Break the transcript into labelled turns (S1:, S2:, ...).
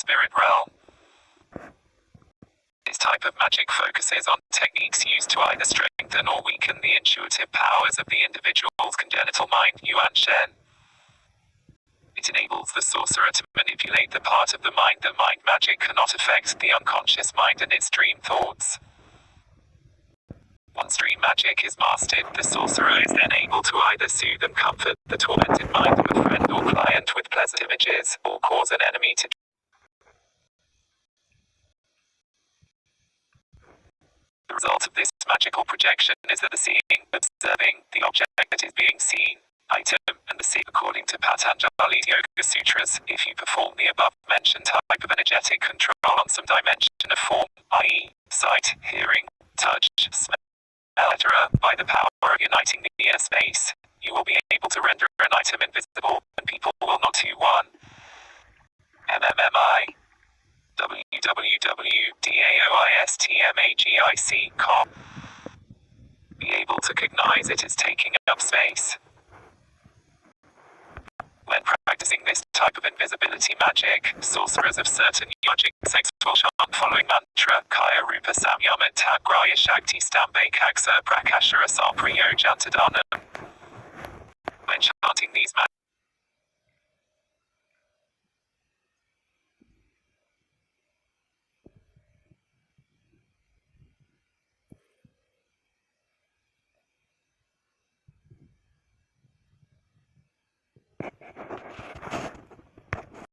S1: spirit realm. This type of magic focuses on techniques used to either strengthen or weaken the intuitive powers of the individual's congenital mind, Yuan Shen. It enables the sorcerer to manipulate the part of the mind that mind magic cannot affect, the unconscious mind and its dream thoughts. Once dream magic is mastered, the sorcerer is then able to either soothe and comfort the tormented mind of a friend or client with pleasant images, or cause an enemy to. The result of this magical projection is that the seeing, observing, the object that is being seen, item, and the seer, according to Patanjali's Yoga Sutras, if you perform the above-mentioned type of energetic control on some dimension of form, i.e., sight, hearing, touch, smell, etc., by the power of uniting the inner space, you will be able to render an item invisible, and people will not to one. MMMI www.daoistmagic.com be able to cognize it is taking up space. When practicing this type of invisibility magic, sorcerers of certain yogic sects will chant following mantra, Kaya Rupa Samyamat Tagraya Shakti Stambe Kaksa Prakashara Sapriyo Jantadanam. When chanting these